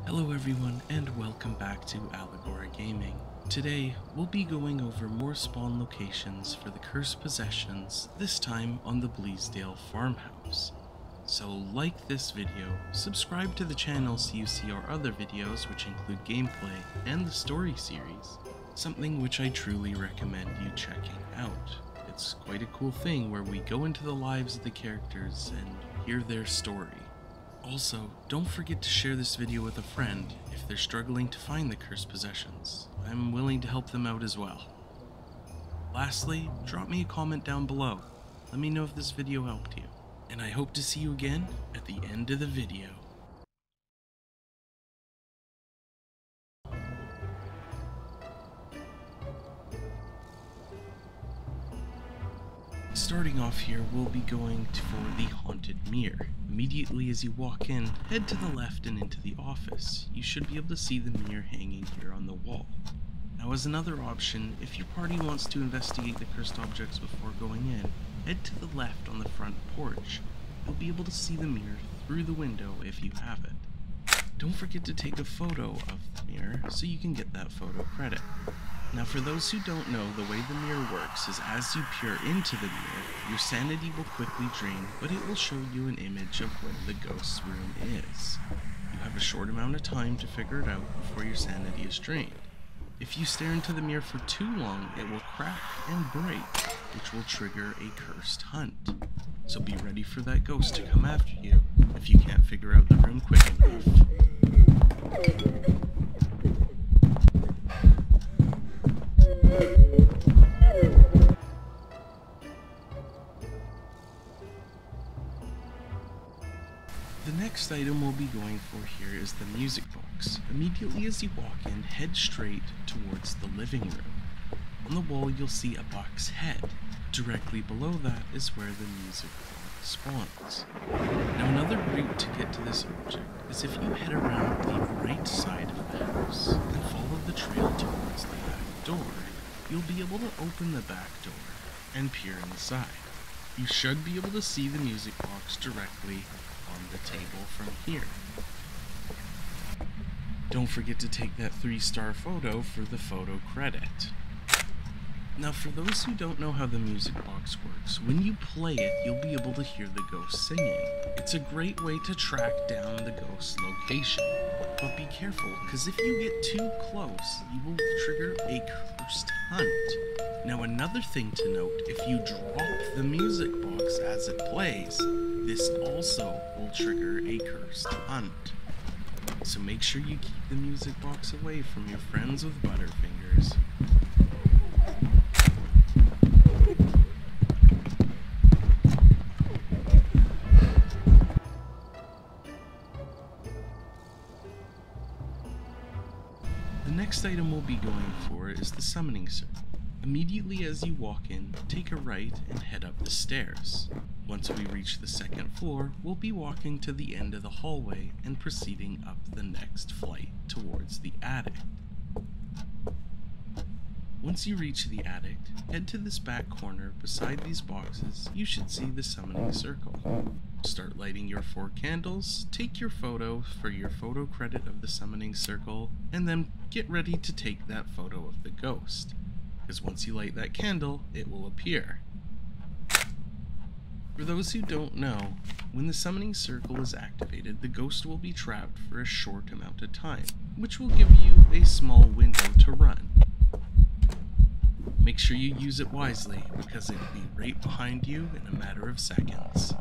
Hello everyone and welcome back to Allegora Gaming. Today, we'll be going over more spawn locations for the Cursed Possessions, this time on the Bleasdale Farmhouse. So like this video, subscribe to the channel so you see our other videos which include gameplay and the story series, something which I truly recommend you checking out. It's quite a cool thing where we go into the lives of the characters and hear their story. Also, don't forget to share this video with a friend if they're struggling to find the Cursed Possessions. I'm willing to help them out as well. Lastly, drop me a comment down below. Let me know if this video helped you. And I hope to see you again at the end of the video. Starting off here, we'll be going for the Haunted Mirror. Immediately as you walk in, head to the left and into the office. You should be able to see the mirror hanging here on the wall. Now as another option, if your party wants to investigate the cursed objects before going in, head to the left on the front porch. You'll be able to see the mirror through the window if you have it. Don't forget to take a photo of the mirror so you can get that photo credit. Now for those who don't know, the way the mirror works is as you peer into the mirror, your sanity will quickly drain, but it will show you an image of where the ghost's room is. You have a short amount of time to figure it out before your sanity is drained. If you stare into the mirror for too long, it will crack and break, which will trigger a cursed hunt. So be ready for that ghost to come after you if you can't figure out the room quick enough. The next item we'll be going for here is the music box. Immediately as you walk in, head straight towards the living room. On the wall you'll see a box head. Directly below that is where the music box spawns. Now another route to get to this object is if you head around the right side of the house and follow the trail towards the back door, you'll be able to open the back door and peer inside. You should be able to see the music box directly on the table from here. Don't forget to take that 3-star photo for the photo credit. Now for those who don't know how the music box works, when you play it, you'll be able to hear the ghost singing. It's a great way to track down the ghost's location. But be careful, because if you get too close, you will trigger a cursed hunt. Now another thing to note, if you drop the music box as it plays, this also will trigger a cursed hunt. So make sure you keep the music box away from your friends with butterfingers. The next item we'll be going for is the Summoning Circle. Immediately as you walk in, take a right and head up the stairs. Once we reach the second floor, we'll be walking to the end of the hallway and proceeding up the next flight towards the attic. Once you reach the attic, head to this back corner. Beside these boxes, you should see the Summoning Circle. Start lighting your 4 candles, take your photo for your photo credit of the Summoning Circle, and then get ready to take that photo of the ghost. Because once you light that candle, it will appear. For those who don't know, when the Summoning Circle is activated, the ghost will be trapped for a short amount of time, which will give you a small window to run. Make sure you use it wisely, because it will be right behind you in a matter of seconds.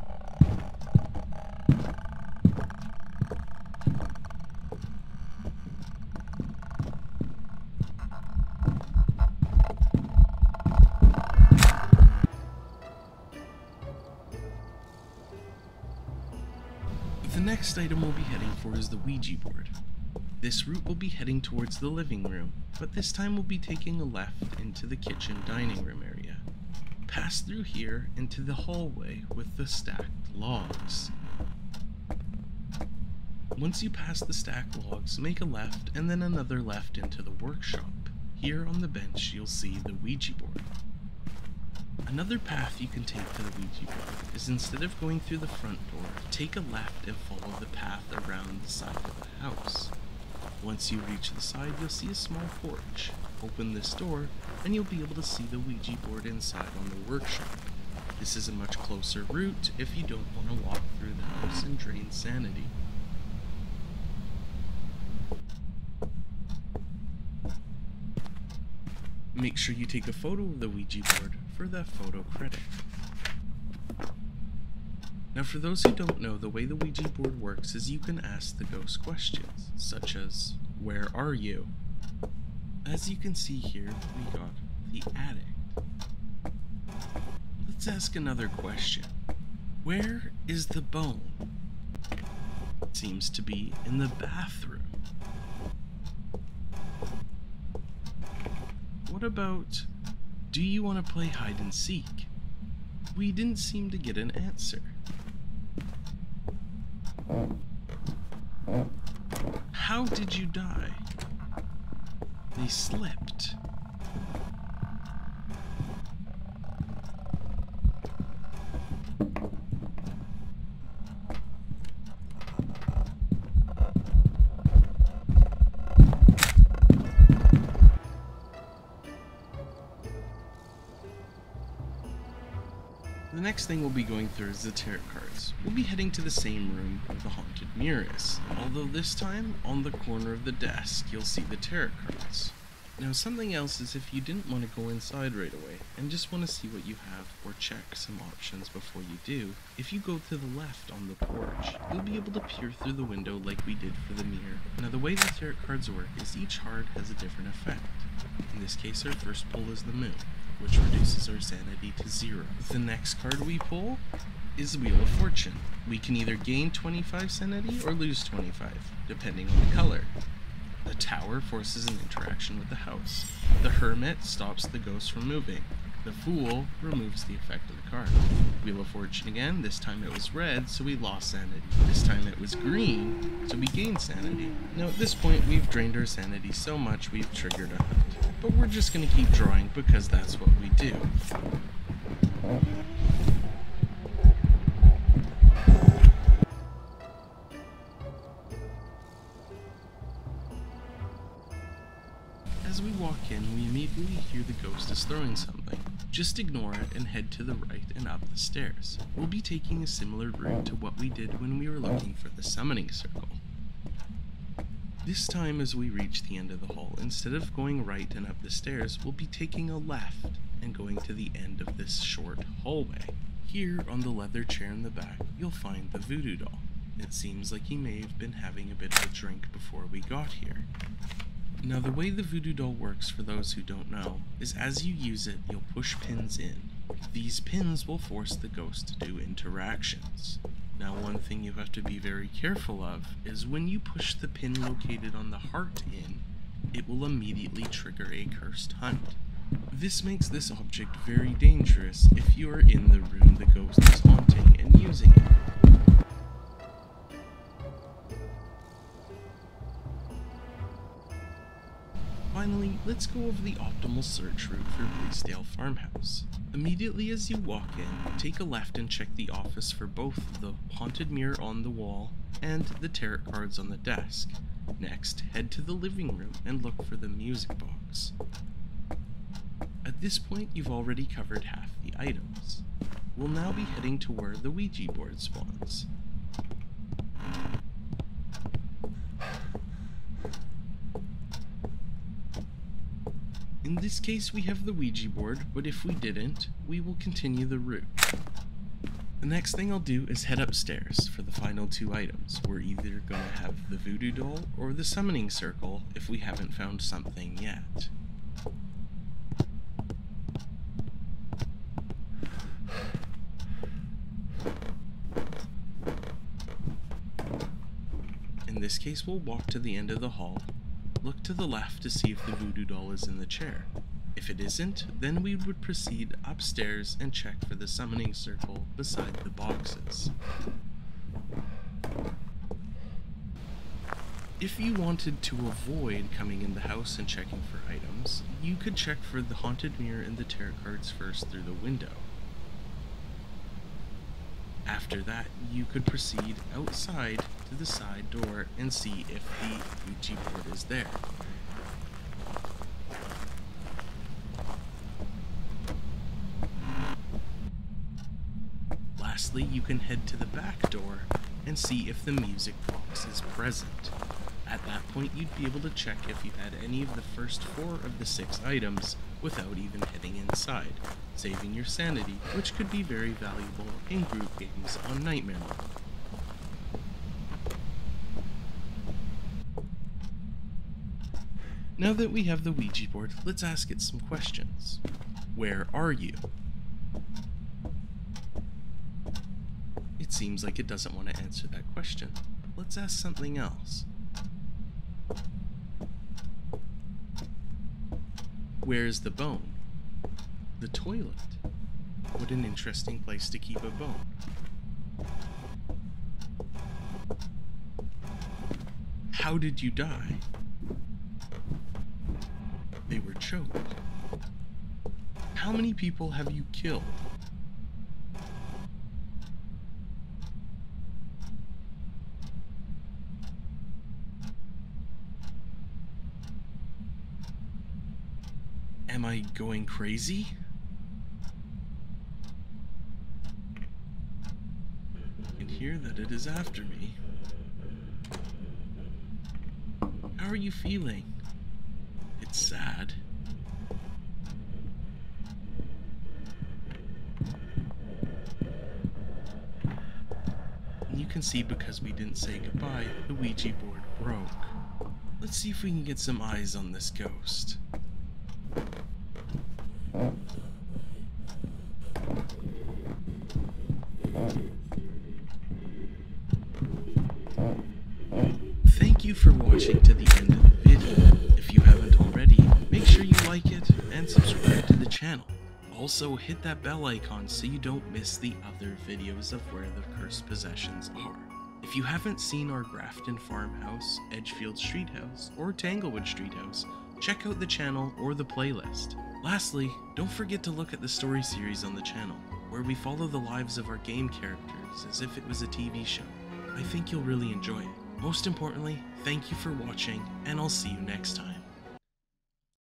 The next item we'll be heading for is the Ouija board. This route will be heading towards the living room, but this time we'll be taking a left into the kitchen dining room area. Pass through here into the hallway with the stacked logs. Once you pass the stacked logs, make a left and then another left into the workshop. Here on the bench you'll see the Ouija board. Another path you can take to the Ouija board is instead of going through the front door, take a left and follow the path around the side of the house. Once you reach the side, you'll see a small porch. Open this door, and you'll be able to see the Ouija board inside on the workshop. This is a much closer route if you don't want to walk through the house and drain sanity. Make sure you take a photo of the Ouija board for that photo credit. Now for those who don't know, the way the Ouija board works is you can ask the ghost questions, such as, "Where are you?" As you can see here, we got the attic. Let's ask another question. Where is the bone? It seems to be in the bathroom. What about, do you want to play hide and seek? We didn't seem to get an answer. How did you die? They slipped. The next thing we'll be going through is the tarot cards. We'll be heading to the same room where the haunted mirror is, although this time, on the corner of the desk, you'll see the tarot cards. Now something else is if you didn't want to go inside right away, and just want to see what you have or check some options before you do, if you go to the left on the porch, you'll be able to peer through the window like we did for the mirror. Now the way the tarot cards work is each card has a different effect. In this case our first pull is the moon, which reduces our sanity to 0. The next card we pull is the Wheel of Fortune. We can either gain 25 sanity or lose 25, depending on the color. The Tower forces an interaction with the house. The Hermit stops the ghost from moving. The Fool removes the effect of the card. Wheel of Fortune again, this time it was red, so we lost sanity. This time it was green, so we gained sanity. Now at this point we've drained our sanity so much we've triggered a hunt. But we're just going to keep drawing because that's what we do. As we walk in, we immediately hear the ghost is throwing something. Just ignore it and head to the right and up the stairs. We'll be taking a similar route to what we did when we were looking for the summoning circle. This time as we reach the end of the hall, instead of going right and up the stairs, we'll be taking a left and going to the end of this short hallway. Here, on the leather chair in the back, you'll find the voodoo doll. It seems like he may have been having a bit of a drink before we got here. Now the way the voodoo doll works, for those who don't know, is as you use it, you'll push pins in. These pins will force the ghost to do interactions. Now one thing you have to be very careful of is when you push the pin located on the heart in, it will immediately trigger a cursed hunt. This makes this object very dangerous if you are in the room the ghost is haunting and using it. Finally, let's go over the optimal search route for Bleasdale Farmhouse. Immediately as you walk in, take a left and check the office for both the haunted mirror on the wall and the tarot cards on the desk. Next, head to the living room and look for the music box. At this point, you've already covered half the items. We'll now be heading to where the Ouija board spawns. In this case we have the Ouija board, but if we didn't, we will continue the route. The next thing I'll do is head upstairs for the final 2 items. We're either going to have the voodoo doll or the summoning circle if we haven't found something yet. In this case we'll walk to the end of the hall. Look to the left to see if the voodoo doll is in the chair. If it isn't, then we would proceed upstairs and check for the summoning circle beside the boxes. If you wanted to avoid coming in the house and checking for items, you could check for the haunted mirror and the tarot cards first through the window. After that, you could proceed outside to the side door and see if the Ouija board is there. Lastly, you can head to the back door and see if the music box is present. At that point, you'd be able to check if you had any of the first 4 of the 6 items without even heading inside, saving your sanity, which could be very valuable in group games on Nightmare Mode. Now that we have the Ouija board, let's ask it some questions. Where are you? It seems like it doesn't want to answer that question. Let's ask something else. Where's the bone? The toilet. What an interesting place to keep a bone. How did you die? They were choked. How many people have you killed? Am I going crazy? I can hear that it is after me. How are you feeling? It's sad. And you can see because we didn't say goodbye, the Ouija board broke. Let's see if we can get some eyes on this ghost. Thank you for watching to the end of the video. If you haven't already, make sure you like it and subscribe to the channel. Also hit that bell icon so you don't miss the other videos of where the cursed possessions are. If you haven't seen our Grafton Farmhouse, Edgefield Street House, or Tanglewood Street House, check out the channel or the playlist. Lastly, don't forget to look at the story series on the channel, where we follow the lives of our game characters as if it was a TV show. I think you'll really enjoy it. Most importantly, thank you for watching, and I'll see you next time.